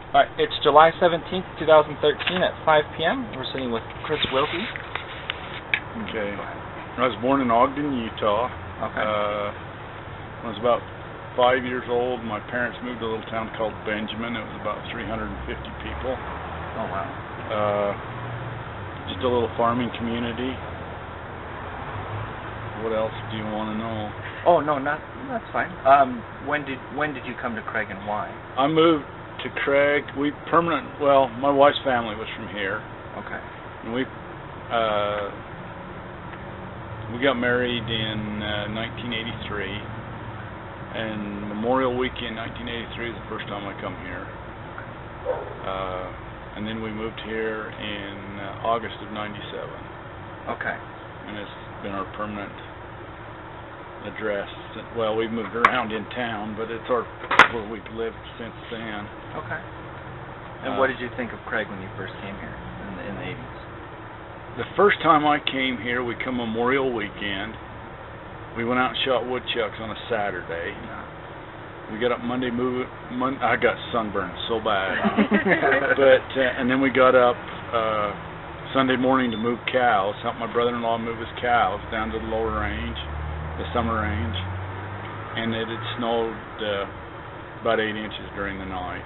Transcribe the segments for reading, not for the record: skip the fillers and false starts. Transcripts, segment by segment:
Alright, it's July 17th, 2013 at 5 p.m. We're sitting with Chris Wilkey. Okay. I was born in Ogden, Utah. Okay. When I was about 5 years old, my parents moved to a little town called Benjamin. It was about 350 people. Oh, wow. Just a little farming community. What else do you want to know? Oh, no, that's fine. When did you come to Craig and why? I moved to Craig. My wife's family was from here. Okay. And we got married in 1983, and Memorial Weekend 1983 is the first time I come here. And then we moved here in August of '97. Okay. And it's been our permanent address. Well, we've moved around in town, but it's where we've lived since then. Okay. And what did you think of Craig when you first came here in the 80s? The first time I came here, we come Memorial Weekend. We went out and shot woodchucks on a Saturday. We got up Monday. I got sunburned so bad. But and then we got up Sunday morning to move cows. Helped my brother-in-law move his cows down to the lower range, the summer range, and it had snowed about 8 inches during the night.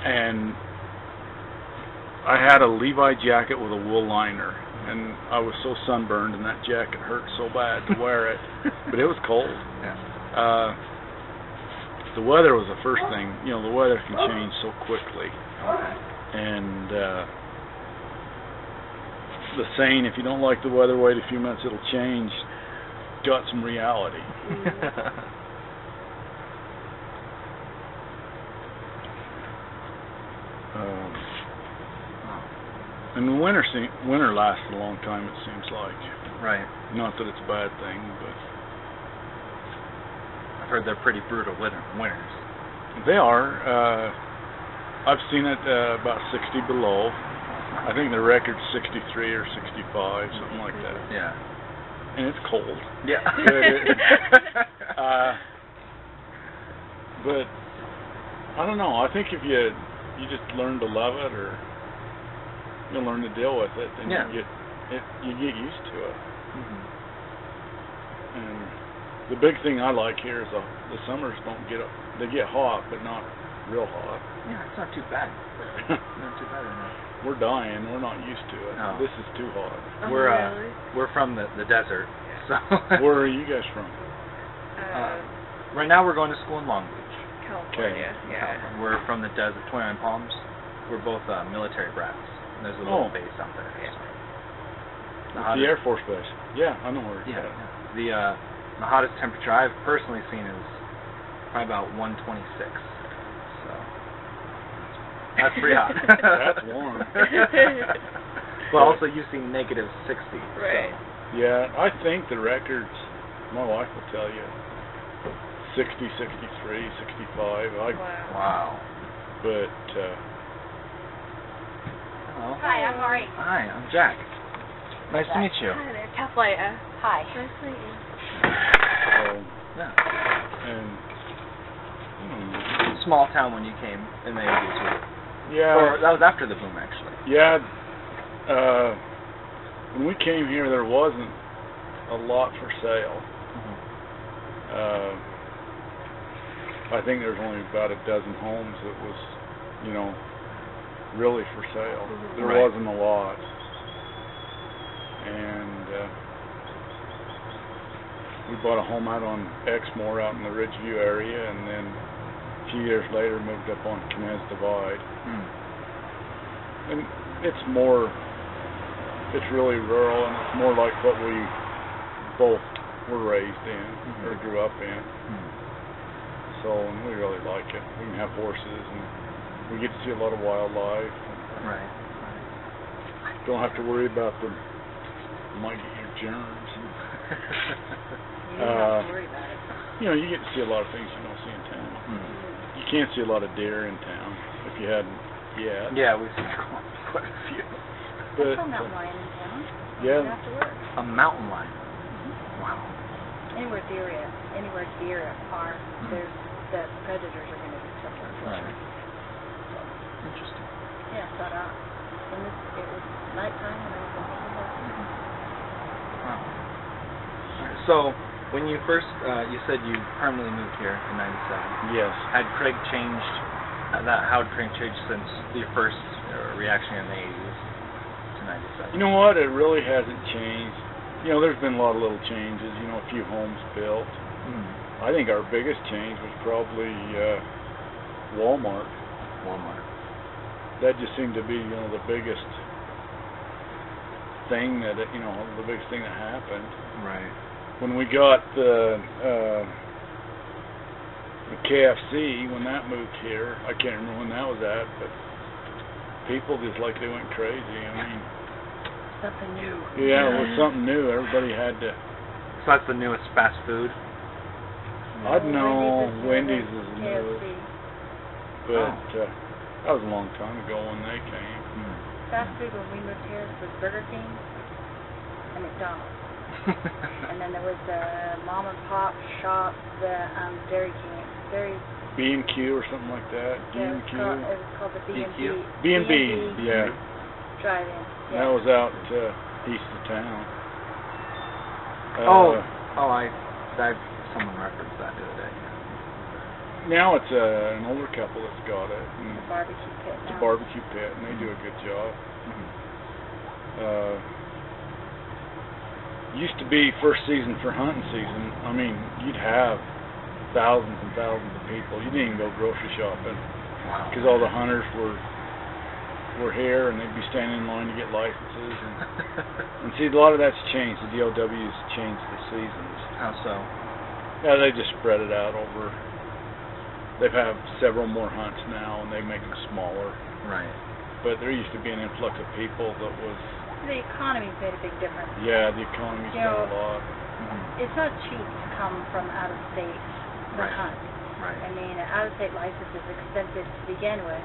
And I had a Levi jacket with a wool liner, and I was so sunburned, and that jacket hurt so bad to wear it. But it was cold. Yeah. The weather was the first thing. You know, the weather can change so quickly. Okay. And the saying, if you don't like the weather, wait a few minutes, it'll change, got some reality. And the winter lasts a long time, it seems like. Right. Not that it's a bad thing, but I've heard they're pretty brutal winters. They are. I've seen it about 60 below. I think the record's 63 or 65, something like that. Yeah. And it's cold. Yeah. But I don't know. I think if you just learn to love it, or you learn to deal with it, and you get used to it. Mm-hmm. And the big thing I like here is the summers they get hot, but not real hot. Yeah, it's not too bad. Not too bad enough. We're dying. We're not used to it. No. This is too hot. Oh, We're from the desert. So Where are you guys from? right now we're going to school in Long Beach. California. Okay. Yeah. We're from the desert, 29 Palms. We're both military brats. And there's a little base out there. Yeah. So. The Air Force Base. Yeah, I know where it's at. Yeah. The hottest temperature I've personally seen is probably about 126. So that's pretty hot. That's warm. But also you've seen -60. Right. So. Yeah, I think the records, my wife will tell you, 60, 63, 65. Wow. But hello. Hi, I'm Maureen. Hi, I'm Jack. Nice to meet you. Hi there. Kathleen. Hi. Nice to meet you. Yeah. and Small town when you came in the 80s. yeah, Or that was after the boom, actually. yeah. When we came here, there wasn't a lot for sale. Mm-hmm. I think there's only about a dozen homes that was, really for sale. There Right. wasn't a lot. And we bought a home out on Exmoor out in the Ridgeview area, and then a few years later moved up on Knez Divide. And it's really rural, and it's more like what we both were raised in, or grew up in. So, and we really like it. We can have horses, and we get to see a lot of wildlife. Right. Don't have to worry about them might get your germs. You don't have to worry about it. You get to see a lot of things you don't see in town. You can't see a lot of deer in town if you hadn't yet. Yeah, we've seen quite a few. But There's a mountain lion in town. yeah, You don't have to worry. A mountain lion. Wow. Anywhere deer are, there's the predators are going to be tougher. Right. shut off. And it was nighttime when I was in England. Wow. All right. So, when you first, you said you permanently moved here in '97. Yes. Had Craig changed? How had Craig changed since your first reaction in the '80s to '97? You know what? It really hasn't changed. You know, there's been a lot of little changes. You know, a few homes built. I think our biggest change was probably Walmart. That just seemed to be, you know, the biggest thing that happened. Right. When we got the KFC, when that moved here, I can't remember when that was at, but people just like they went crazy. I mean, Something new. yeah, it was something new. Everybody had to. So that's the newest fast food. I'd know Wendy's Wendy's is is new, KFC. but that was a long time ago when they came. Fast food when we moved here was Burger King and McDonald's. And then there was the mom and pop shop, the Dairy King, B&Q or something like that. yeah, B&Q. it was called the B&B. B&B, yeah. Drive-in. That was out east of town. Someone referenced that the other day. Now it's an older couple that's got it. The barbecue pit It's now. a barbecue pit, and they do a good job. Used to be first season for hunting season. I mean, you'd have thousands and thousands of people. You didn't even go grocery shopping because all the hunters were here, and they'd be standing in line to get licenses. And see, a lot of that's changed. The DLW's changed the seasons. How so? Yeah, they just spread it out over. They've had several more hunts now, and they make them smaller. Right. But there used to be an influx of people that was. The economy's made a big difference. Yeah, the economy's You know, done a lot. It's not cheap to come from out of state to Right. hunt. Right. I mean, an out-of-state license is expensive to begin with,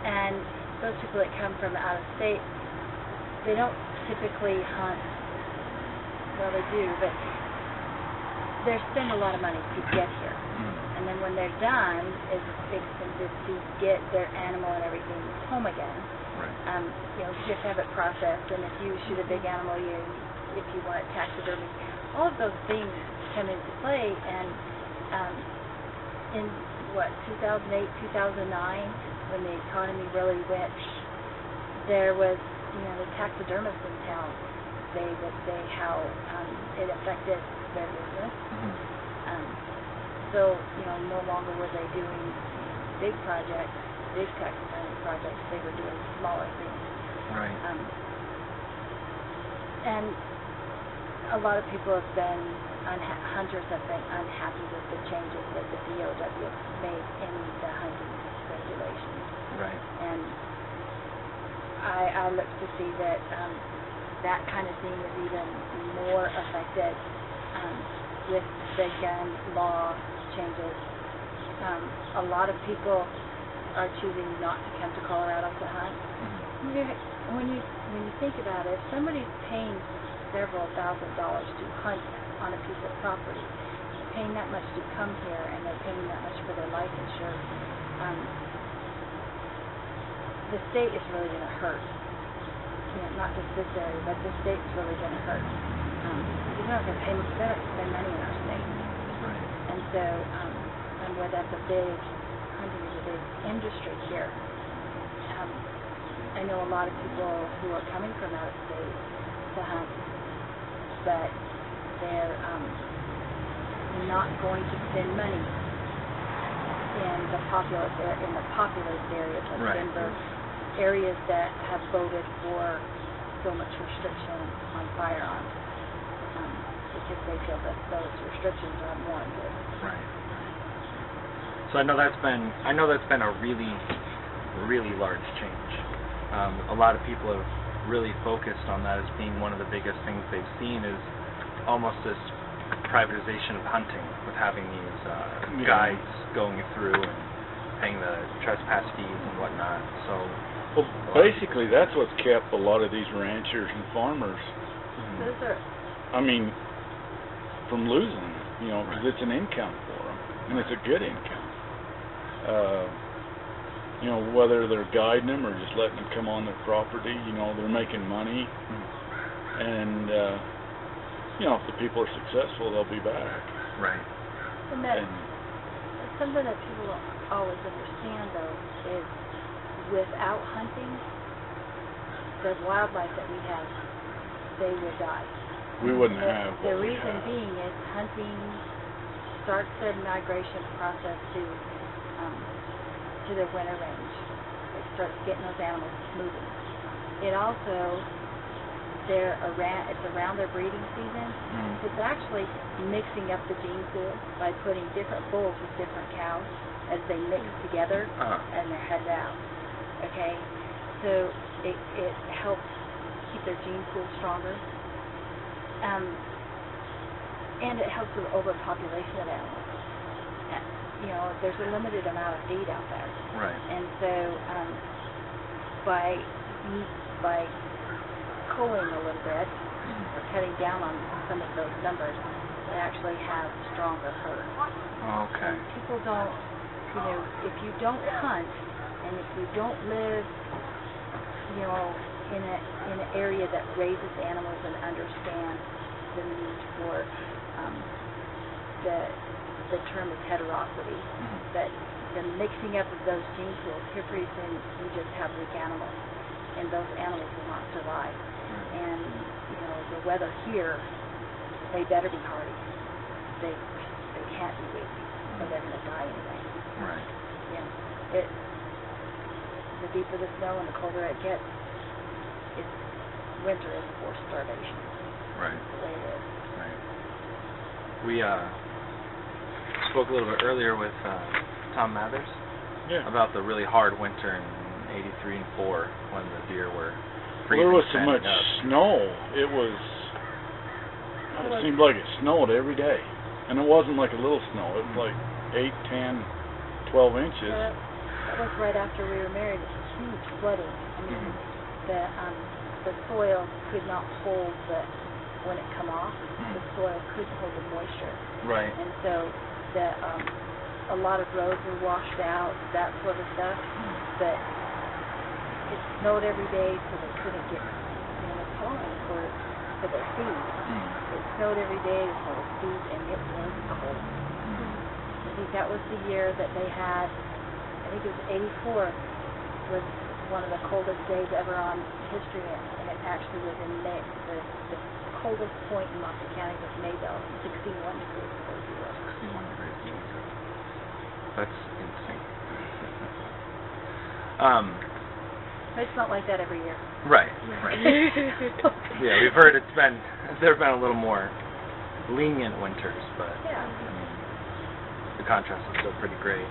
and those people that come from out of state, they don't typically hunt. Well, they do, but they spend a lot of money to get here. And then when they're done, it's expensive to get their animal and everything home again. Right. You know, you have to have it processed, and if you shoot a big animal, if you want it taxidermy, all of those things come into play. And in 2008, 2009, when the economy really went, there was, you know, the taxidermists in town. They would say how it affected their business. So, you know, no longer were they doing big projects, big taxidermy projects. They were doing smaller things. Right. And a lot of people have been, hunters have been unhappy with the changes that the DOW made in the hunting regulations. Right. And I look to see that that kind of thing is even more affected with the gun law changes. A lot of people are choosing not to come to Colorado to hunt. When you think about it, if somebody's paying several $1,000s to hunt on a piece of property, they're paying that much to come here, and they're paying that much for their licensure, the state is really going to hurt. You know, not just this area, but the state's really going to hurt. They're not going to spend money in our state. Right. And so, and where that's a big, hunting is a big industry here. I know a lot of people who are coming from out of state to hunt, but they're not going to spend money in the populous areas like Right. Denver, areas that have voted for so much restriction on firearms, because they feel that those restrictions are unwarranted. Right. So I know that's been a really, really large change. A lot of people have really focused on that as being one of the biggest things they've seen is almost this privatization of hunting, with having these guides going through and paying the trespass fees and whatnot. So, well, basically, that's what's kept a lot of these ranchers and farmers. Those are. I mean, from losing, you know, because it's an income for them, and it's a good income. you know, whether they're guiding them or just letting them come on their property, you know, they're making money. And, you know, if the people are successful, they'll be back. Right. And that's something that people don't always understand, though, is without hunting, the wildlife that we have, they would die. We wouldn't have what The we reason have. being is hunting starts their migration process to their winter range. It starts getting those animals moving. It also, it's around their breeding season. It's actually mixing up the gene pool by putting different bulls with different cows as they mix together and they're headed out. Okay, so it helps keep their gene pool stronger. And it helps with overpopulation of animals. You know, there's a limited amount of feed out there. Right. And so by culling a little bit, or cutting down on some of those numbers, they actually have stronger herds. Okay. And people don't, you know, if you don't hunt, and if you don't live, you know, in an area that raises animals and understands the need for the term is heterosity, that the mixing up of those gene pools, here pretty soon you just have weak animals, and those animals will not survive. And, you know, the weather here, they better be hardy. They can't be weak, or they're going to die anyway. Right. Yeah. The deeper the snow and the colder it gets, winter is forced starvation. Right. That's the way it is. Right. We spoke a little bit earlier with Tom Mathers about the really hard winter in '83 and '4 when the deer were freezing. There was so much up. snow. It seemed like it snowed every day. And it wasn't like a little snow. It was like 8, 10, 12 inches. That was right after we were married. It was huge flooding. I mean, the soil could not hold when it come off. The soil couldn't hold the moisture. Right. And so a lot of roads were washed out, that sort of stuff. But it snowed every day, so they couldn't get pollen for their seed. It snowed every day for their seed, and it was cold. I think that was the year that they had, I think it was '84, was one of the coldest days ever on history, and it actually was in May. The coldest point in Montgomery County was Maybelle, 61 degrees below zero. 61 degrees below zero. That's insane. But it's not like that every year. Right. Right. Yeah, we've heard there have been a little more lenient winters, but Yeah. I mean, the contrast is still pretty great.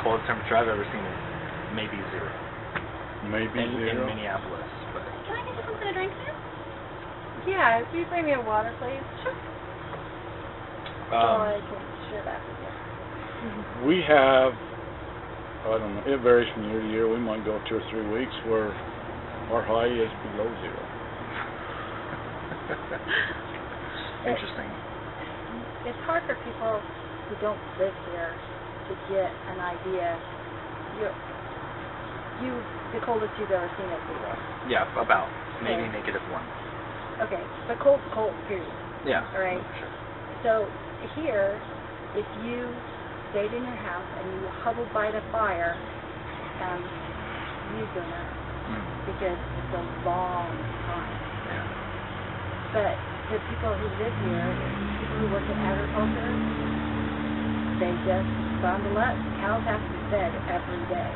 Coldest temperature I've ever seen is maybe zero. Maybe in zero. Minneapolis, but Can I get you something to drink, Sam? Yeah, if you bring me a water, please. Sure. So I can share that with you. We have, I don't know, it varies from year to year. We might go 2 or 3 weeks where our high is below zero. interesting. It's hard for people who don't live here to get an idea. The coldest you've ever seen is zero. Yeah, about maybe Okay. -1. Okay, but cold's cold, period. Yeah. All right. Sure. So here, if you stayed in your house and you huddled by the fire, you'd go nuts because it's a long time. Yeah. But the people who live here, people who work in agriculture, they just bundle up. Cows have to be fed every day,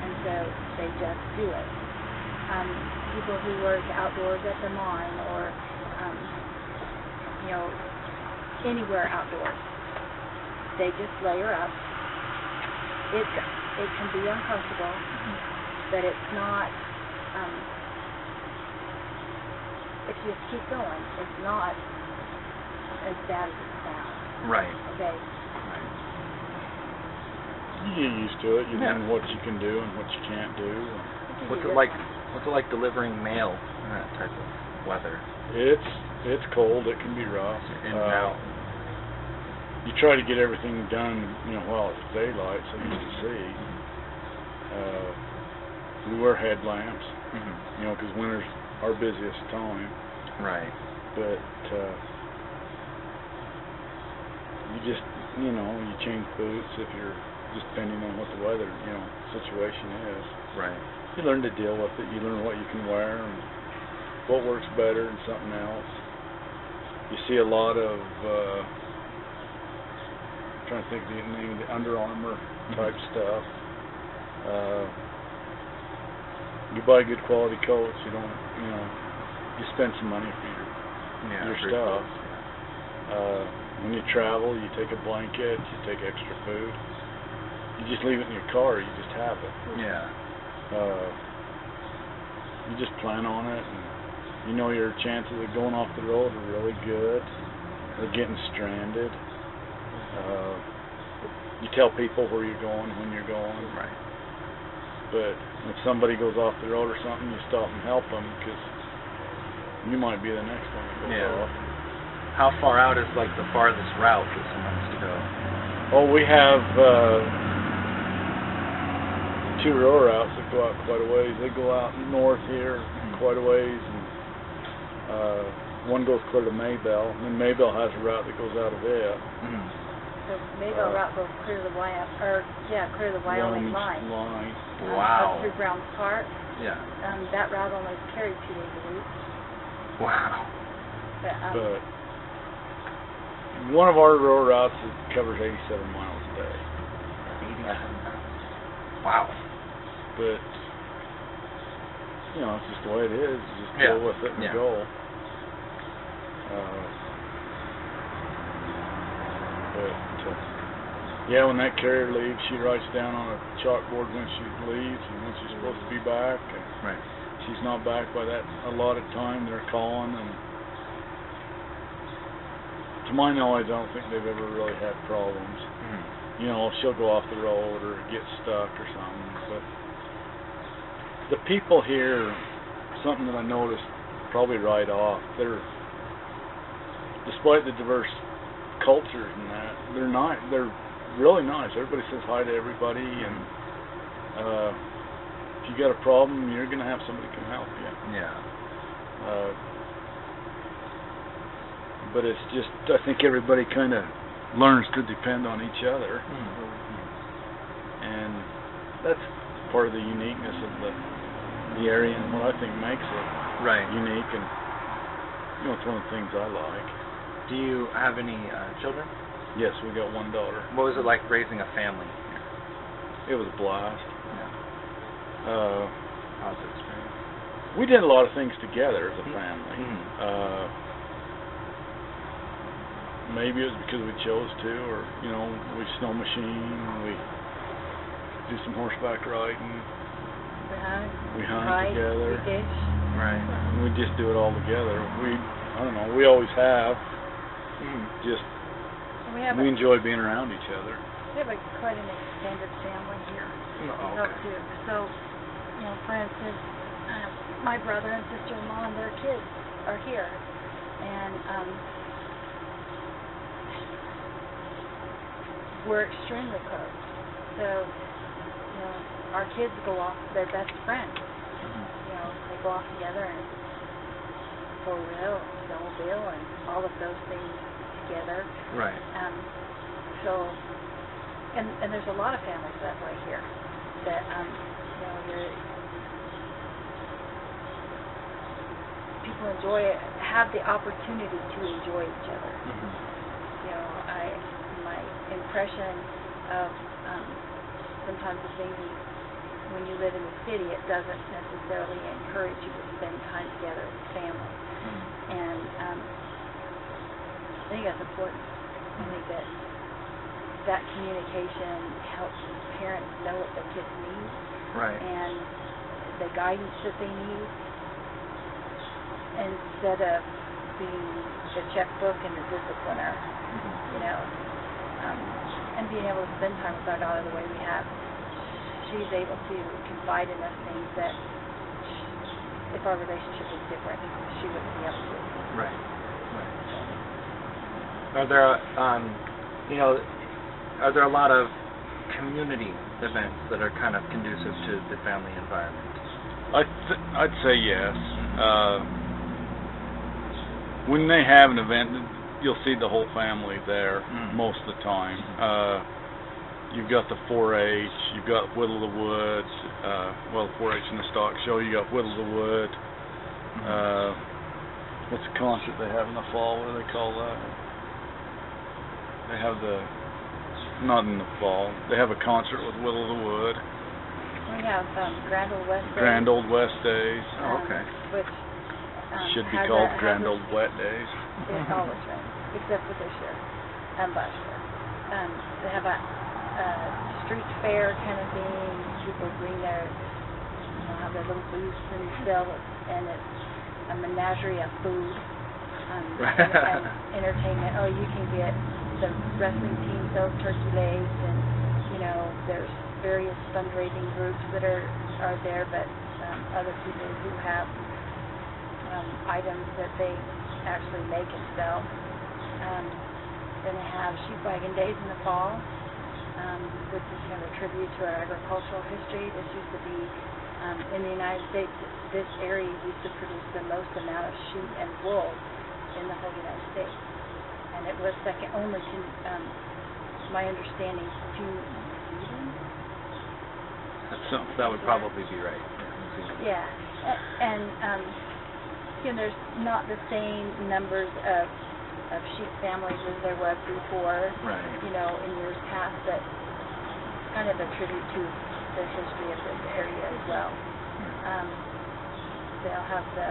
and so they just do it. People who work outdoors at the mine or, anywhere outdoors, they just layer up. It can be uncomfortable, but it's not. If you just keep going, it's not as bad as it sounds. Right. Okay. Right. You get used to it. You Yeah. know what you can do and what you can't do. What's it like? What's it like delivering mail in that type of weather? It's cold. It can be rough. In and out. you try to get everything done, while it's daylight, so you can see. We wear headlamps, because winter's our busiest time. Right. But you just, you change boots if you're just depending on what the weather, situation is. Right. You learn to deal with it. You learn what you can wear and what works better than something else. You see a lot of, I'm trying to think of the name, the Under Armour type stuff. You buy good quality coats. You don't, you spend some money for your stuff. When you travel, you take a blanket, you take extra food. You just leave it in your car. You just have it. Yeah. You just plan on it, and your chances of going off the road are really good, or getting stranded. You tell people where you're going, when you're going. Right. But if somebody goes off the road or something, you stop and help them, because you might be the next one to go off. How far out is like the farthest route that someone has to go? Oh, we have 2 row routes that go out quite a ways. They go out north here quite a ways, and one goes clear to Maybell, and then Maybell has a route that goes out of it. The Maybell route goes clear to the Wyoming line. Wow. Up through Browns Park. Yeah. That route only is carried 2 days a week. Wow. But one of our row routes covers 87 miles a day. 87. Wow. But it's just the way it is. You just deal with it and go. When that carrier leaves, she writes down on a chalkboard when she leaves and when she's supposed to be back. And right. She's not back by that allotted time. They're calling, and to my knowledge, I don't think they've ever really had problems. She'll go off the road or get stuck or something. But the people here, something that I noticed probably right off, despite the diverse cultures and that, they're really nice. Everybody says hi to everybody, and if you got a problem, you're going to have somebody come help you. Yeah. But it's just, I think everybody kind of learns to depend on each other. And that's part of the uniqueness of the area, and what I think makes it unique, and it's one of the things I like. Do you have any children? Yes, we got 1 daughter. What was it like raising a family here? It was a blast. Yeah. How's it experience? We did a lot of things together as a family. Maybe it was because we chose to, or we snow machine, we do some horseback riding. We hunt together. We fish. Right. And we just do it all together. We always have. We enjoy being around each other. We have quite an extended family here. Okay. So, for instance, my brother and sister-in-law and their kids are here, and we're extremely close. So, our kids go off, they're best friends. They go off together and four-wheel, snowmobile, and all of those things together. Right. And there's a lot of families that way here. That people have the opportunity to enjoy each other. My impression of sometimes the things when you live in the city, it doesn't necessarily encourage you to spend time together as a family. And I think that's important. I think that communication helps parents know what their kids need. Right. And the guidance that they need, instead of being the checkbook and the discipliner, and being able to spend time with our daughter the way we have. She's able to confide in us things that if our relationship was different, she wouldn't be able to. Right. Are there you know, are there a lot of community events that are kind of conducive to the family environment? I'd say yes. When they have an event, you'll see the whole family there most of the time. You've got the 4-H, you've got Whittle the Woods, well, 4-H and the stock show, you got Whittle the Wood. What's the concert they have in the fall? What do they call that? They have not in the fall. They have a concert with Whittle the Wood. We have Grand Old West Days. Grand Old West Days. Oh, okay. Which should be called Grand Old Wet Days. It's always rains, except for this year and last year. They have a street fair kind of thing. People bring their, have their little booths and sell it, and it's a menagerie of food and entertainment. Oh, you can get the wrestling team sells turkey legs, and there's various fundraising groups that are there, but other people who have items that they actually make and sell. Then they have sheep wagon days in the fall, which is kind of a tribute to our agricultural history. This used to be in the United States. This area used to produce the most amount of sheep and wool in the whole United States, and it was second only to, my understanding, to New Zealand. That would probably be right. Yeah, and there's not the same numbers of sheep families as there was before. Right. In years past, but it's kind of a tribute to the history of this area as well. They'll have the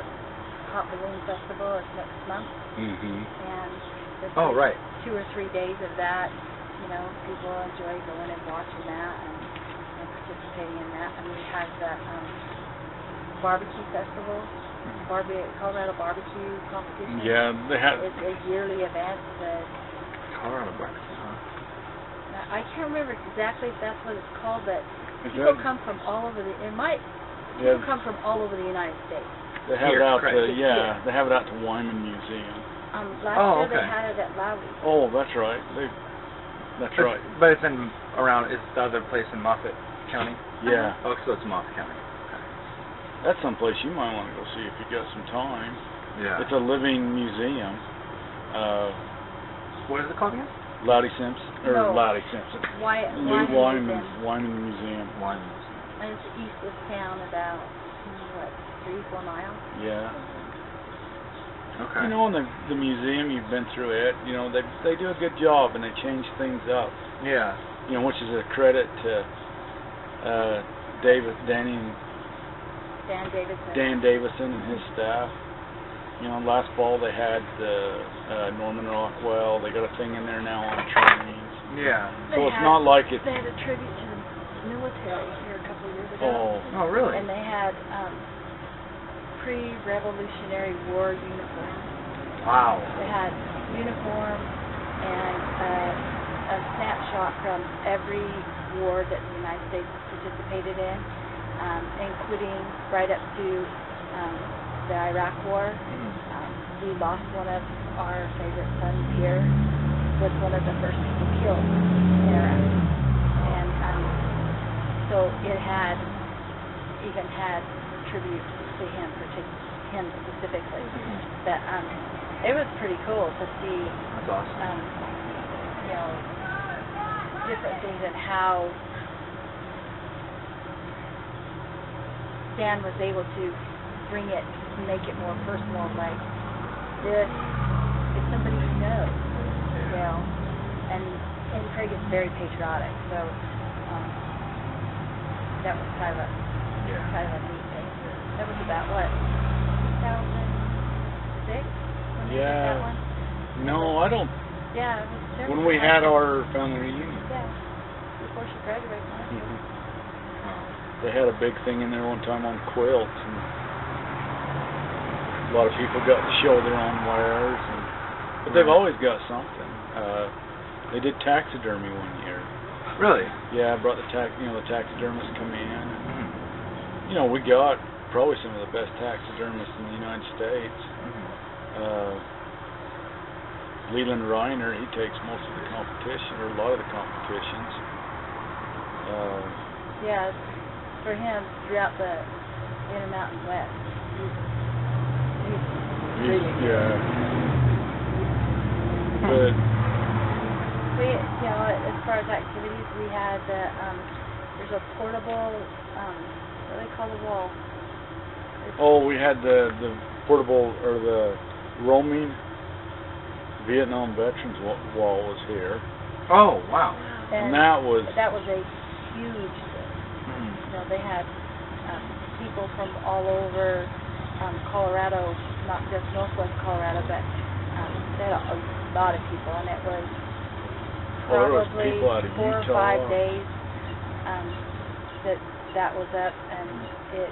Hot Balloon Festival. It's next month. And there's 2 or 3 days of that. People enjoy going and watching that and participating in that. And we have the barbecue festival, Colorado barbecue competition. Yeah, they have. It's a yearly event. Colorado barbecue, huh? I can't remember exactly if that's what it's called, but people come from all over people come from all over the United States. They have it out to they have it out to Wyman Museum. Last year they had it at Lowry. Oh, that's right. That's right. But it's around. It's the other place in Moffat County. Yeah. Oh, so it's Moffat County. That's someplace you might want to go see if you got some time. Yeah. It's a living museum. What is it called again? Lowry Simpson No. Lowry Simpson. Wyman Wyman Museum. Wyman. And it's east of town, about 3-4 miles. Yeah. Okay. In the museum, you've been through it. They do a good job and they change things up. Yeah. Which is a credit to Dan Davison and his staff. Last fall they had Norman Rockwell. They got a thing in there now on trains. Yeah. So it's not like it's. They had a tribute to the military here a couple of years ago. Oh, really? And they had pre-Revolutionary War uniforms. Wow. They had uniform and a snapshot from every war that the United States participated in, including right up to the Iraq War. We lost one of our favorite sons here, was one of the first people killed in Iraq. And so it even had tribute to him specifically. But it was pretty cool to see. That's awesome. Different things and how Dan was able to bring it, make it more personal. Like this is somebody you know, and Craig is very patriotic. So that was kind of a neat thing. That was about what, 2006 when we did that one? No, I don't. Yeah, it was when we had our family reunion. Yeah, before she graduated from high school. They had a big thing in there one time on quilts, and a lot of people got to show their own wares. But they've always got something. They did taxidermy one year. Really? Yeah, I brought the taxidermists come in. And, we got probably some of the best taxidermists in the United States. Leland Reiner, he takes most of the competition, or a lot of the competitions. Yeah, for him, throughout the Intermountain West, But as far as activities, we had there's a portable, what do they call the wall? we had the portable, or the roaming Vietnam Veterans Wall was here. Oh, wow. And that was a huge thing. They had people from all over Colorado, not just northwest Colorado, but they had a lot of people, and it was probably people out of 4 or Utah. 5 days that was up, and it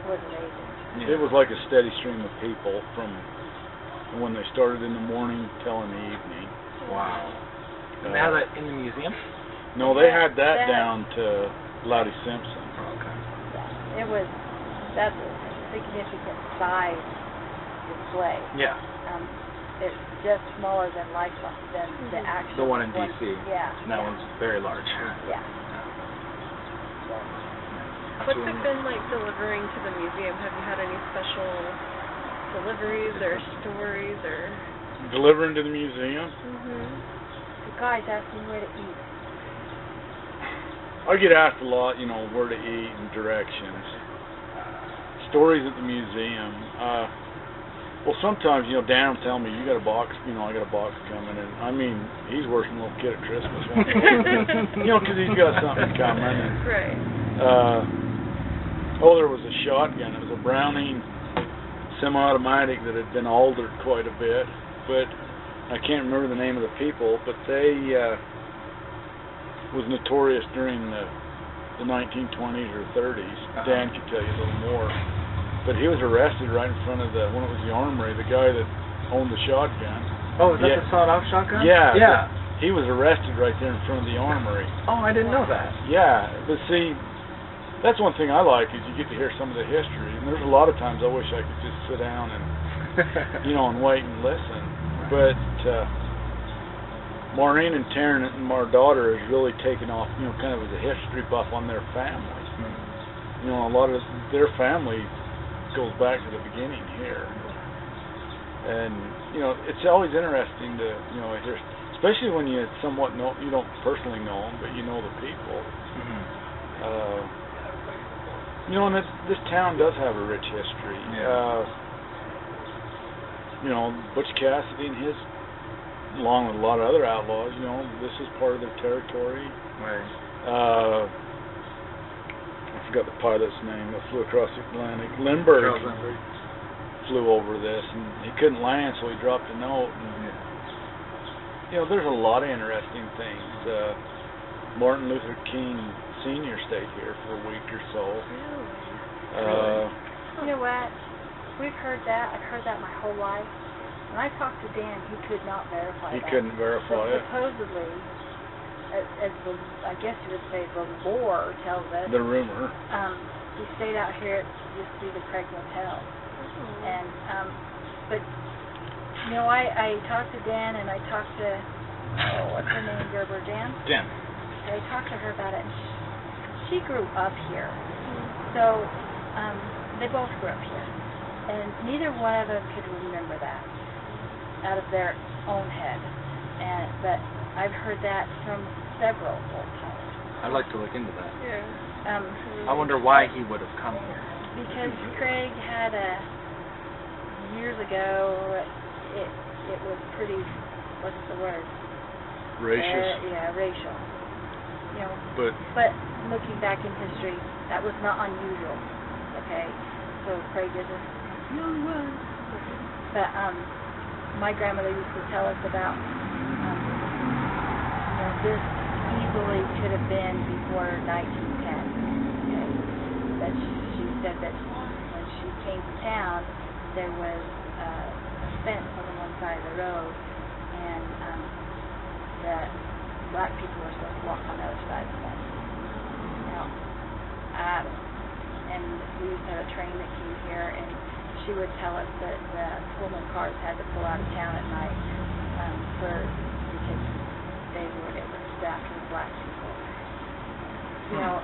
was amazing. Yeah. It was like a steady stream of people from when they started in the morning till in the evening. Wow. And they had that in the museum? No, they had that down to Lottie Simpson. Yeah. That's a significant size display. Yeah. It's just smaller than the actual The one in D.C. Yeah. And that one's very large. Yeah. What's it been like delivering to the museum? Have you had any special deliveries or stories or? Delivering to the museum? The guys ask me where to eat. I get asked a lot, where to eat and directions. Stories at the museum. Well, sometimes, Dan will tell me, you got a box, I got a box coming, and I mean, he's worse than a little kid at Christmas. Because he's got something coming. And, right. there was a shotgun. It was a Browning semi-automatic that had been altered quite a bit, but I can't remember the name of the people, but they was notorious during the 1920s or 30s. Dan could tell you a little more. But he was arrested right in front of when it was the armory, the guy that owned the shotgun. Oh, is that the sawed-off shotgun? Yeah. Yeah. He was arrested right there in front of the armory. Oh, I didn't know that. Yeah, but see, that's one thing I like is you get to hear some of the history. And there's a lot of times I wish I could just sit down and, and wait and listen. But Maureen and Taryn and our daughter has really taken off, kind of as a history buff on their family. A lot of their family goes back to the beginning here. And, it's always interesting to, hear, especially when you somewhat know, you don't personally know them, but you know the people. And this town does have a rich history. Butch Cassidy and his, along with a lot of other outlaws, this is part of their territory. Right. I forgot the pilot's name that flew across the Atlantic. Lindbergh flew over this, and he couldn't land, so he dropped a note. And, there's a lot of interesting things. Martin Luther King Sr. stayed here for a week or so. You know what? We've heard that. I've heard that my whole life. When I talked to Dan, he could not verify that. He couldn't verify it. Supposedly, as I guess you would say, the lore tells us. The rumor. He stayed out here to just see the Craig Motel. And, but, I talked to Dan, and I talked to, what's her name, Gerber? Dan? Dan. And I talked to her about it, and she grew up here. So, they both grew up here. And neither one of them could remember that out of their own head. But I've heard that from several old timers. I'd like to look into that. Yeah. I wonder why he would have come here. Because Craig had years ago, it was pretty, what's the word? Racist. Racial. But looking back in history, that was not unusual. Okay? So Craig isn't the only one. But my grandmother used to tell us about this easily could have been before 1910. Okay? But she said that when she came to town, there was a fence on the one side of the road, and the black people were supposed to walk on the other side of the fence. Now, and we used to have a train that came here, and she would tell us that the Pullman cars had to pull out of town at night because they were able to staff with black people. You know,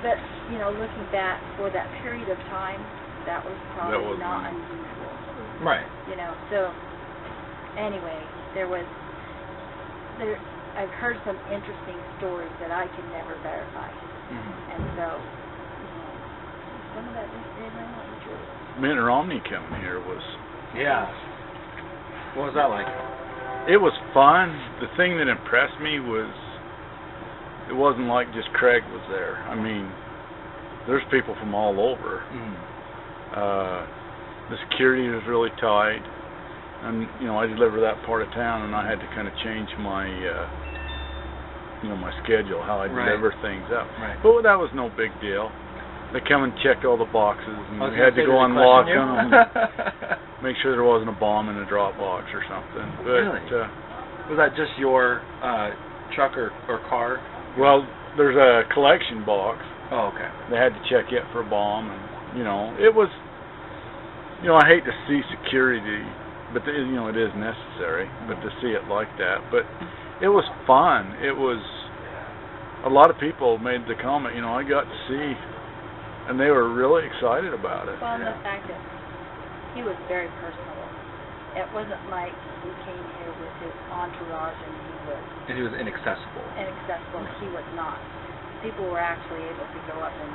but you know, looking back for that period of time, that was probably not unusual. Right. You know, so anyway, I've heard some interesting stories that I could never verify, and so some of that just may not be true. Mitt Romney coming here was. Yeah. What was that like? It was fun. The thing that impressed me was it wasn't like just Craig was there. I mean, there's people from all over. The security was really tight, and you know, I deliver that part of town, and I had to kind of change my my schedule, how I deliver things up. Right. But that was no big deal. They come and checked all the boxes, and we had to go unlock them, and make sure there wasn't a bomb in the drop box or something. But really? Was that just your truck or car? Well, there's a collection box. Oh, okay. They had to check it for a bomb, and it was. I hate to see security, but it is necessary. But to see it like that, but it was fun. It was. A lot of people made the comment. I got to see. And they were really excited about it. Well, and the fact that he was very personable. It wasn't like he came here with his entourage and he was inaccessible. He was not. People were actually able to go up and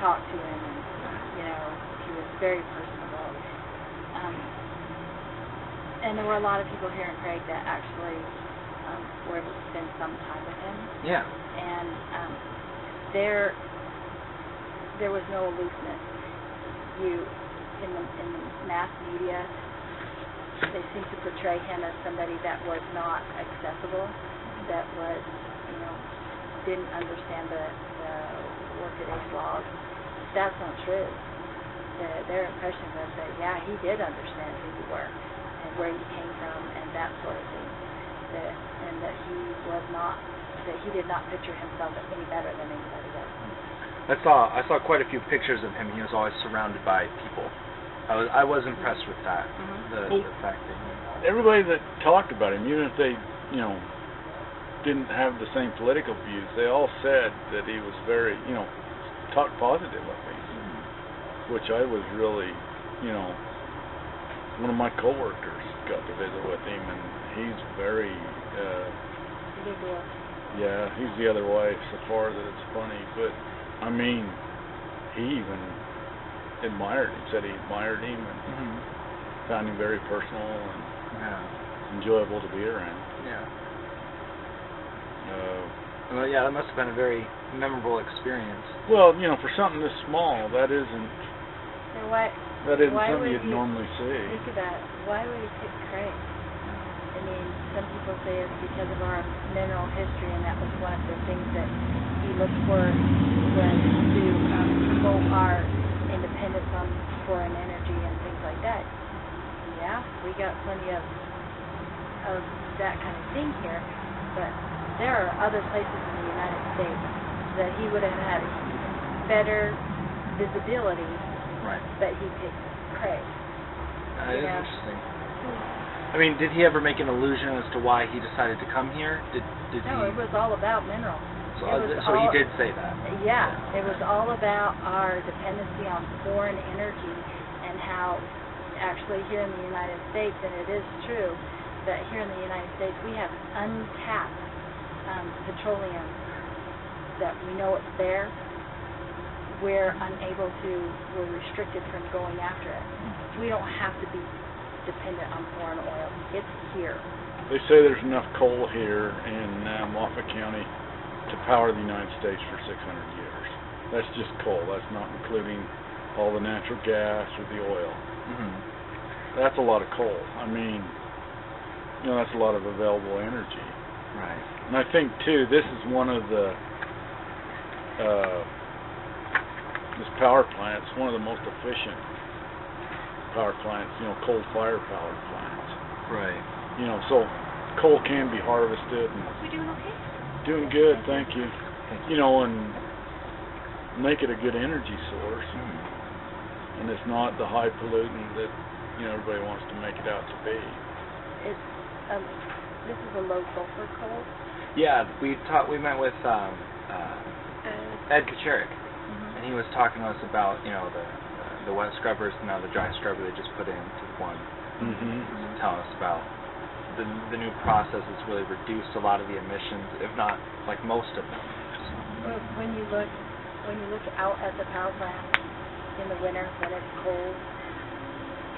talk to him, and he was very personable. And there were a lot of people here in Craig that actually were able to spend some time with him. Yeah. And there was no aloofness. In the mass media, they seem to portray him as somebody that was not accessible, that was, didn't understand the workaday slog. That's not true. Their impression was that, yeah, he did understand who you were and where you came from and that sort of thing. And that he did not picture himself as any better than anybody else. I saw quite a few pictures of him. He was always surrounded by people. I was impressed with that. The fact that everybody that talked about him, even if they didn't have the same political views, they all said that he was very talked positive of me, which I was really one of my coworkers got to visit with him, and he's very yeah, he's the other way so far that it's funny, but I mean, he even admired him, said he admired him, and found him very personal and enjoyable to be around. Yeah. Well, yeah, that must have been a very memorable experience. Well, for something this small, that isn't something you'd normally see. Think about it. Why would he pick Craig? I mean, some people say it's because of our mineral history, and that was one of the things that he looked for was to promote our independence on foreign energy and things like that. Yeah, we got plenty of that kind of thing here, but there are other places in the United States that he would have had better visibility, but he picked Craig. That is interesting. I mean, did he ever make an allusion as to why he decided to come here? No, it was all about minerals. So he did say that. Yeah, it was all about our dependency on foreign energy and how actually here in the United States, and it is true that here in the United States we have untapped petroleum that we know it's there. We're restricted from going after it. We don't have to be dependent on foreign oil. It's here. They say there's enough coal here in Moffat County to power the United States for 600 years. That's just coal. That's not including all the natural gas or the oil. That's a lot of coal. I mean, that's a lot of available energy. Right. And I think too, this is one of the this power plant's one of the most efficient power plants, coal-fired power plants. Right. So coal can be harvested. And we doing okay? Doing good, thank you. And make it a good energy source. And it's not the high pollutant that everybody wants to make it out to be. It's this is a low sulfur coal. Yeah, we met with Ed Kacharik, Mm-hmm. and he was talking to us about the wet scrubbers and now the dry scrubber they just put into one. Mm-hmm. Telling us about the new process has really reduced a lot of the emissions, if not like most of them. Well, when you look out at the power plant in the winter when it's cold,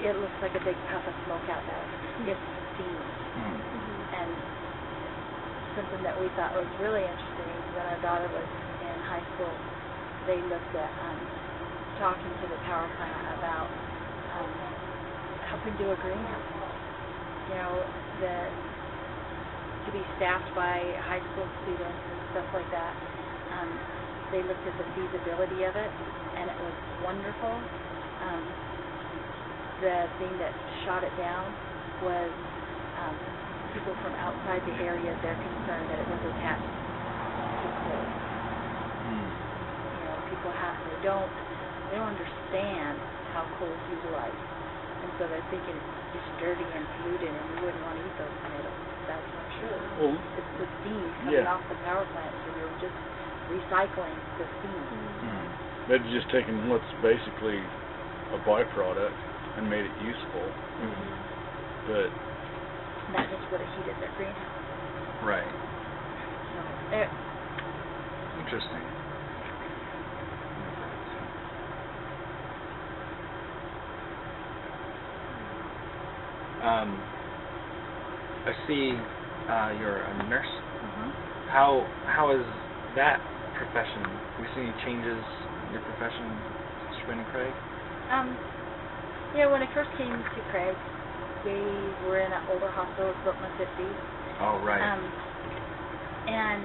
it looks like a big puff of smoke out there. It's steam. And something that we thought was really interesting when our daughter was in high school, they looked at talking to the power plant about helping do a greenhouse. To be staffed by high school students and stuff like that. They looked at the feasibility of it, and it was wonderful. The thing that shot it down was people from outside the area, they're concerned that it was attached to coal. People they don't understand how coal is utilized, and so they're thinking it's dirty and polluted, and you wouldn't want to eat those tomatoes. That's not true. Well, it's the steam coming off the power plant, so you're just recycling the steam. They've just taken what's basically a byproduct and made it useful. But that just would have heated their greenhouse. Right. So, interesting. I see you're a nurse. How is that profession? Have you seen any changes in your profession since you've been in Craig? When I first came to Craig, we were in an older hospital. It was built in the 50s. Oh, right. And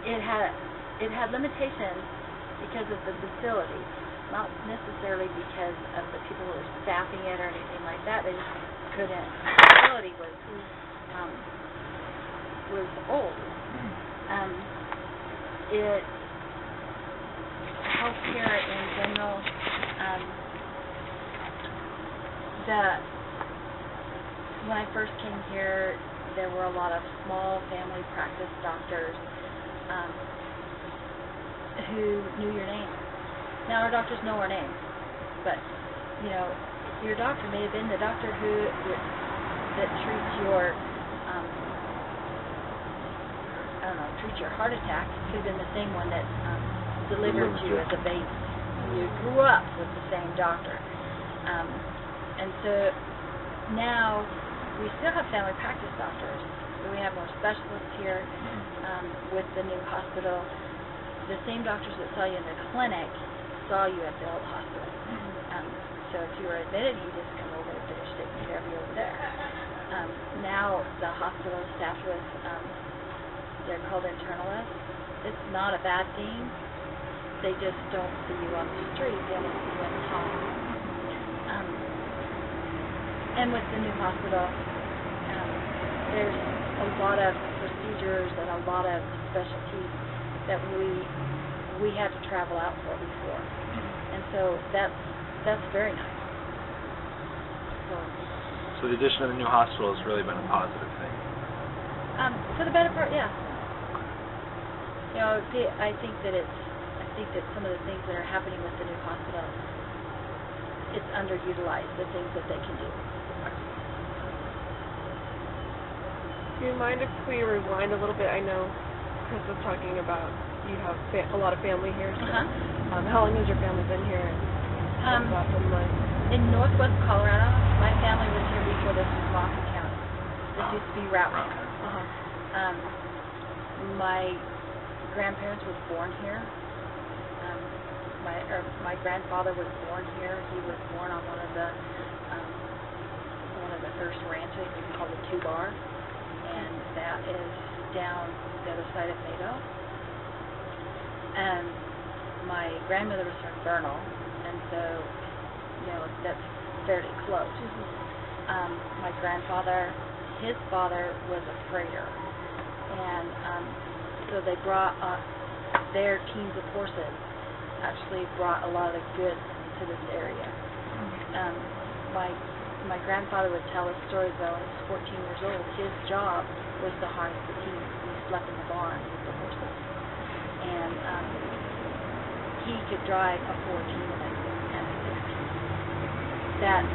it had limitations because of the facility, not necessarily because of the people who were staffing it or anything like that. They just couldn't. The facility was old. Healthcare in general, when I first came here, there were a lot of small family practice doctors who knew your name. Now our doctors know our name, but your doctor may have been the doctor that treats your treats your heart attack. Could have been the same one that delivered you as a baby. You grew up with the same doctor. And so now we still have family practice doctors, but we have more specialists here with the new hospital. The same doctors that saw you in the clinic saw you at the old hospital. So if you were admitted, you just come over and finish taking care of you over there. Now the hospital is staffed with, they're called internalists. It's not a bad thing. They just don't see you on the street. They only see you in the home. And with the new hospital, there's a lot of procedures and a lot of specialties that we had to travel out for before. And so that's very nice. So the addition of the new hospital has really been a positive thing. For the better part, yeah. I think that some of the things that are happening with the new hospital, it's underutilized, the things that they can do. Do you mind if we rewind a little bit? I know Chris was talking about you have a lot of family here. So, how long has your family been here? In northwest Colorado, my family was here before this was Moffett County. This used to be Routt County. My grandparents were born here. My grandfather was born here. He was born on one of the first ranches. It's called the 2-Bar, and that is down the other side of Mado. And my grandmother was from Vernal, and so that's fairly close. My grandfather, his father was a freighter, and so they brought their teams of horses. Actually brought a lot of the goods to this area. my grandfather would tell us stories though. When he was 14 years old, his job was to harness the team. He slept in the barn with the horses, and he could drive a 4-team and a 6-team. That's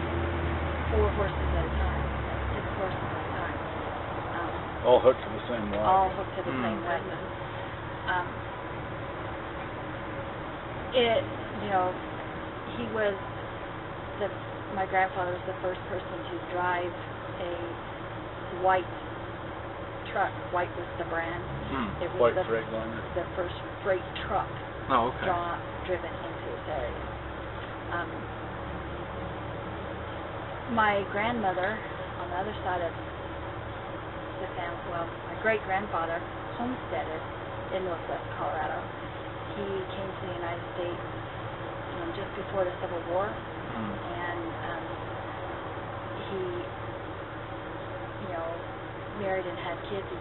4 horses at a time. That's 6 horses at a time. All hooked to the same wagon. All hooked to the same wagon. My grandfather was the first person to drive a white truck. White was the brand. It was White Freightliner. the first freight truck driven into this area. My grandmother, on the other side of the family, my great-grandfather homesteaded in northwest Colorado. He came to the United States just before the Civil War, and he, married and had kids. He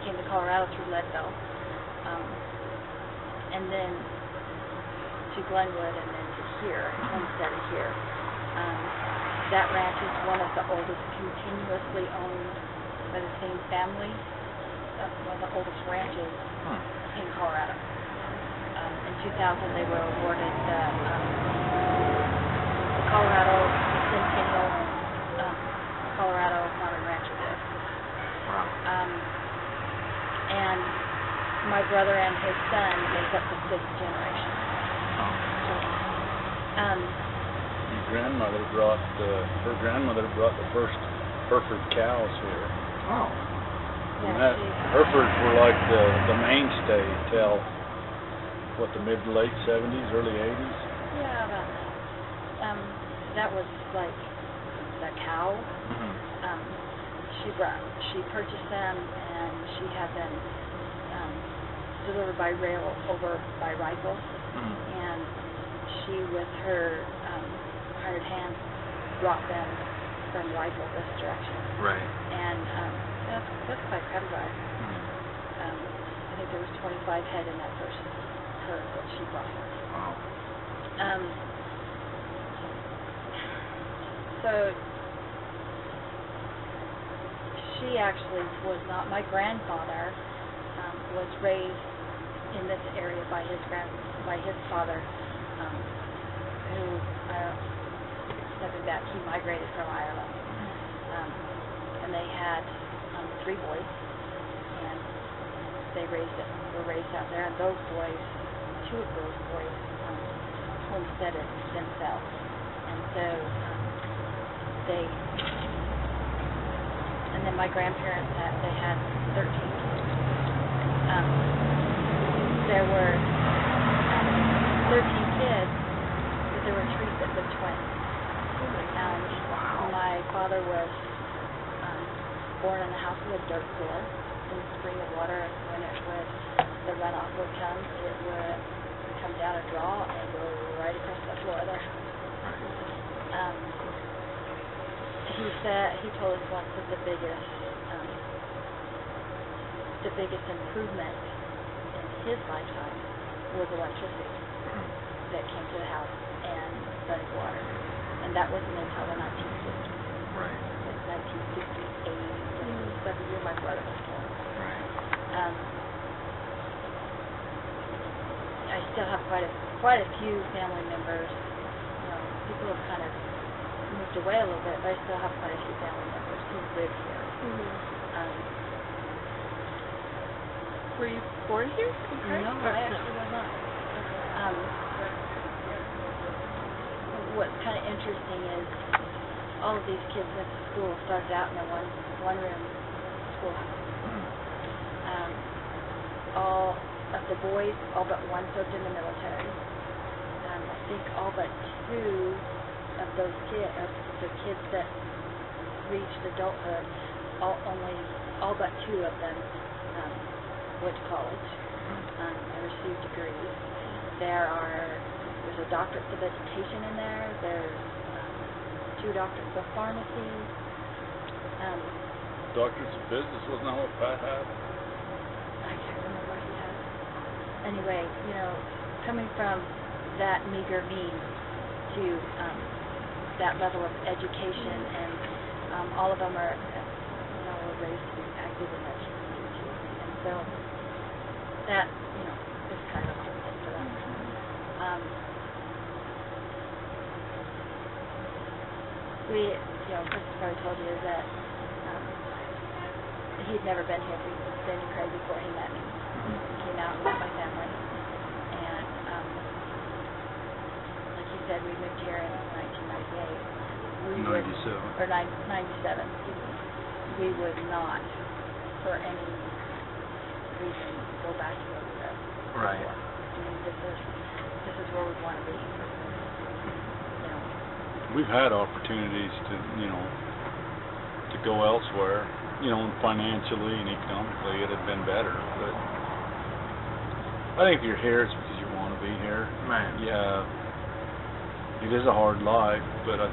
came to Colorado through Leadville, and then to Glenwood, and then to here, homesteaded here. That ranch is one of the oldest continuously owned by the same family, one of the oldest ranches in Colorado. In 2000, they were awarded the Colorado Centennial Colorado Modern Rancher Gift. And my brother and his son make up the 5th generation. Her grandmother brought the first Hereford cows here. Oh. And Herefords were like the mainstay till the mid-late 70s, early 80s. Yeah, about that. That was like the cow. She purchased them, and she had them delivered by rail over by rifle, and she, with her hired hand, brought them from rifle this direction. Right. And that's quite credible. I think there was 25 head in that first herd that she brought her. Wow. So she actually was not. My grandfather was raised in this area by his father, who stepping back, he migrated from Ireland, and they had 3 boys, and they were raised out there, and those boys, 2 of those boys, homesteaded themselves, and so and then my grandparents had 13 kids. There were 13 kids, but there were 3 that were twins. And my father was born in a house with a dirt floor in a spring of water, and when the runoff would come, it would come down a draw and go right across the floor there. He told us once that the biggest improvement in his lifetime was electricity that came to the house and running water, and that wasn't until the 1960s. Right. Like 1968, that's the year my brother was born. Right. I still have quite a few family members. People have kind of moved away a little bit, but I still have quite a few family members who live here. Were you born here? No, I actually was not. What's kind of interesting is all of these kids went to school, started out in a one-room schoolhouse. All of the boys, all but one served in the military. I think all but 2 of those kids, the kids that reached adulthood, all but 2 of them went to college and received degrees. There's a doctorate of education in there. There's 2 doctorates of pharmacy. Doctors of business, wasn't that what Pat had? I can't remember what he had. Anyway, coming from that meager means to that level of education, and all of them are, were raised to be active in that community. And so that, is kind of a cool thing for them. Chris probably told you that he'd never been here. He'd been in Craig before he met me. He came out and met my family. And like you said, we moved here in 1998. 97. Or 97. We would not, for any reason, go back to where we lived. Right. I mean, this is where we want to be. We've had opportunities to, to go elsewhere, financially and economically it had been better, but I think if you're here, it's because you want to be here. Right. Yeah, it is a hard life, but I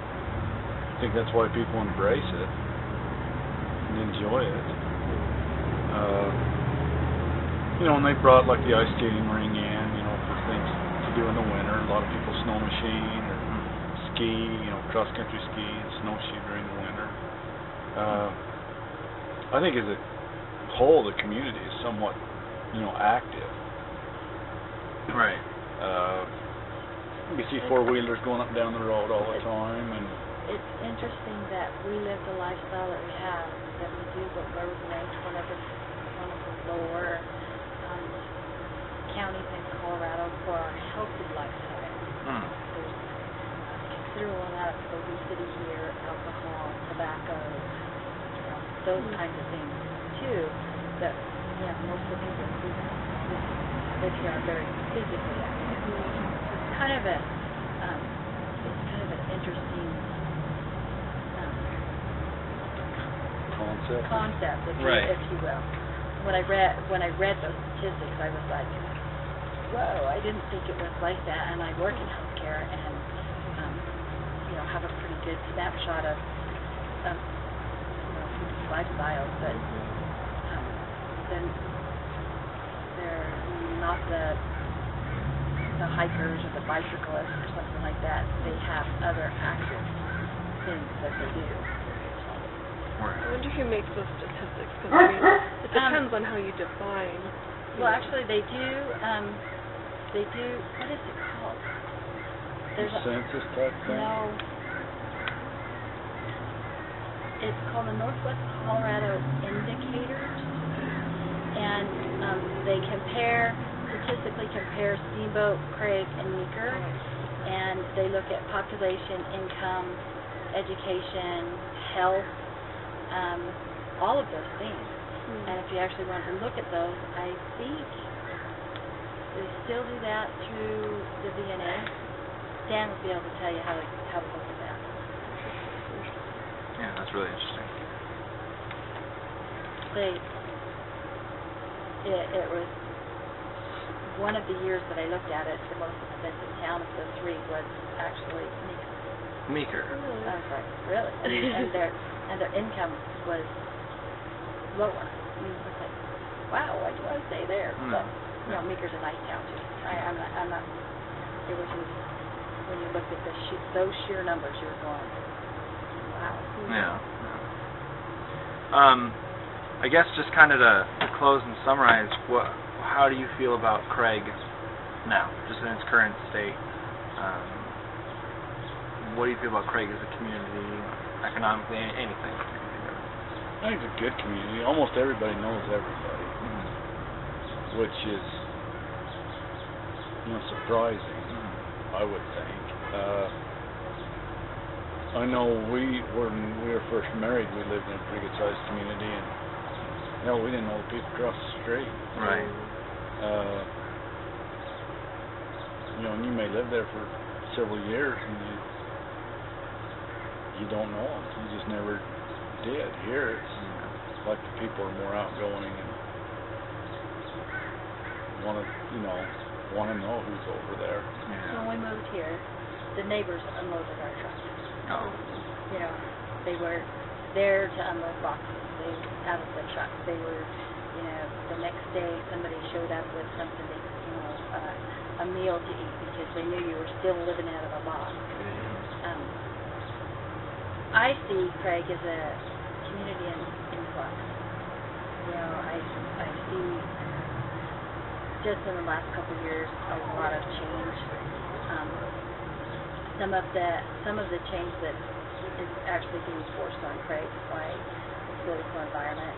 think that's why people embrace it and enjoy it. And they brought like the ice skating ring in, for things to do in the winter. A lot of people snow machine or ski, cross-country ski and snowshoe during the winter. I think as a whole, the community is somewhat, active. Right. You see four-wheelers going up and down the road all the time, and it's interesting that we live the lifestyle that we have, that we do, but where we ranked one of the lower counties in Colorado for our healthy lifestyle. There's considerable amount of obesity here, alcohol, tobacco, those kinds of things too. That most of the people who live here are very physically active. It's kind of an interesting concept, if you will. When I read those statistics, I was like, whoa! I didn't think it was like that. And I work in healthcare, and have a pretty good snapshot of people's lifestyles, but then they're not the hikers or the bicyclists or something like that. They have other active things that they do. I wonder who makes those statistics, because it depends on how you define. Well, actually, they do. What is it called? There's a census type thing? No. It's called the Northwest Colorado Indicators, and they statistically compare Steamboat, Craig, and Meeker, and they look at population, income, education, health, all of those things. And if you actually want to look at those, I think they still do that through the VNA. Dan will be able to tell you how to look at that. Yeah, that's really interesting. It was one of the years that I looked at it, the most expensive town of the three was actually Meeker. I was like, really? and their income was lower. I mean, it was like, wow, why do I stay there? But Meeker's a nice town too. I'm not. It was just when you looked at those sheer numbers, you were going, wow. Yeah. I guess just kind of to close and summarize, how do you feel about Craig now, just in its current state? What do you feel about Craig as a community, economically, anything? I think it's a good community. Almost everybody knows everybody, which is, surprising, I would think. I know when we were first married, we lived in a pretty good sized community, and we didn't know the people across the street. Right. And you may live there for several years, and you don't know them. You just never did. Here, it's like the people are more outgoing and want to know who's over there. Yeah. When we moved here, the neighbors unloaded our truck. Oh. They were there to unload boxes. They out of the truck. They were, the next day somebody showed up with something, a meal to eat because they knew you were still living out of a box. I see Craig as a community influx. You know, I see just in the last couple of years a lot of change. Some of the change that is actually being forced on Craig by the political environment.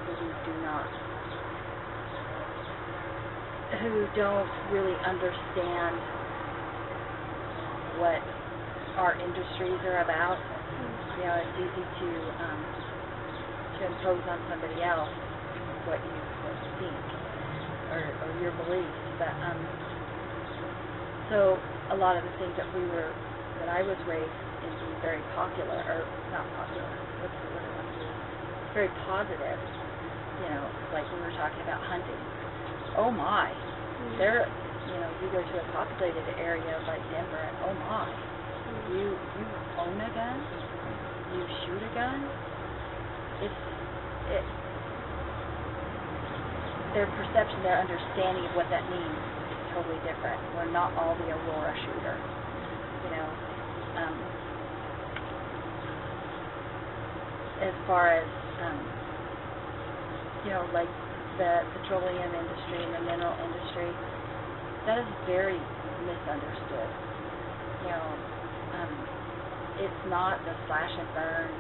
People who don't really understand what our industries are about. You know, it's easy to impose on somebody else what you think or your beliefs. But so a lot of the things that I was raised in being very popular, or not popular, what's the word I want to use? Very positive. You know, like we were talking about hunting. Oh my, there. You know, you go to a populated area like Denver, and oh my, you own a gun, you shoot a gun. Their perception, their understanding of what that means is totally different. We're not all the Aurora shooter, you know. As far as you know, like the petroleum industry and the mineral industry, that is very misunderstood. You know, it's not the slash and burn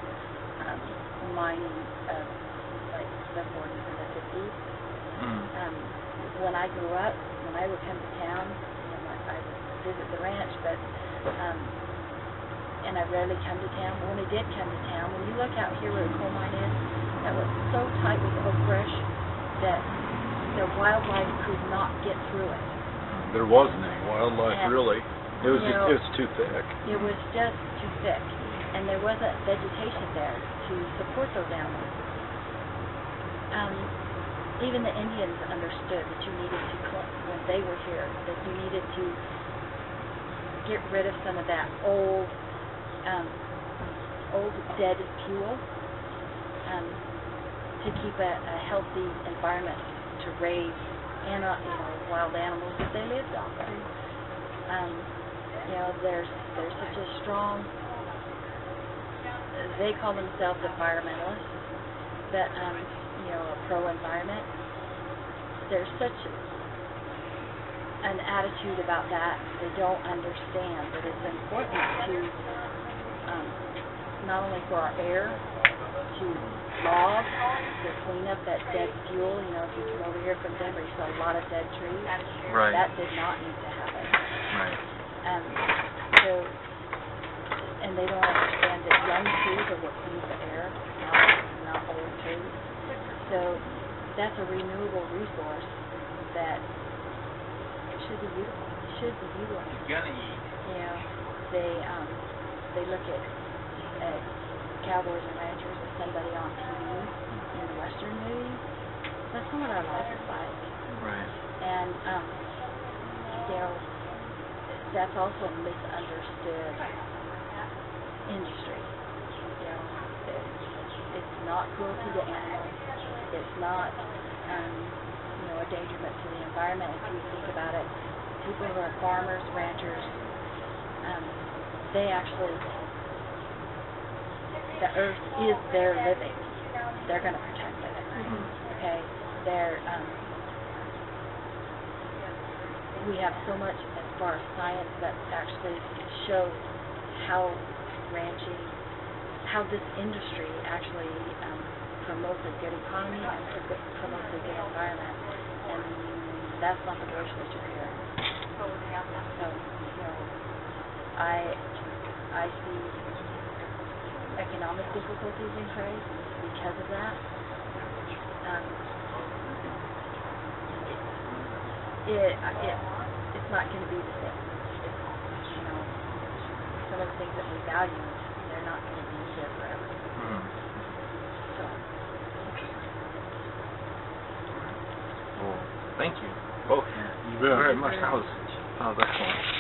mining of like the 40s and the 50s. When I grew up, when I would come to town, you know, I would visit the ranch, but and I rarely come to town. But when I did come to town, when you look out here where the coal mine is, that was so tight with oak brush that the wildlife could not get through it. There wasn't any wildlife, and, really. It was you know, it was too thick. It was just too thick, and there wasn't vegetation there to support those animals. Even the Indians understood that you needed to, when they were here, that you needed to get rid of some of that old dead fuel to keep a healthy environment to raise wild animals that they lived off of. You know, there's such a strong. They call themselves environmentalists, but you know, a pro-environment. There's such an attitude about that. They don't understand that it's important to not only for our air, to log, to clean up that dead fuel. You know, if you come over here from Denver, you saw a lot of dead trees. Right. That did not need to happen. Right. And they don't understand that young trees are what cleans the air, not old trees. So that's a renewable resource that should be utilized. You know, they look at cowboys and ranchers as somebody on TV in the Western movies. That's not what our life is like. Right. And you know, that's also a misunderstood industry. You know, it's not cruelty to animals. It's not you know, endangerment to the environment. If you think about it, people who are farmers, ranchers, they actually, the earth is their living. They're going to protect it. Okay, we have so much as far as science that actually shows how ranching, how this industry actually promotes a good economy and promotes a good environment, and that's not the legislature here. So, you know, I see economic difficulties in trade because of that. It's not going to be the same. You know, some of the things that we value, they're not going to be here forever. So. Well, thank you both. You bet. Very much. That was excellent.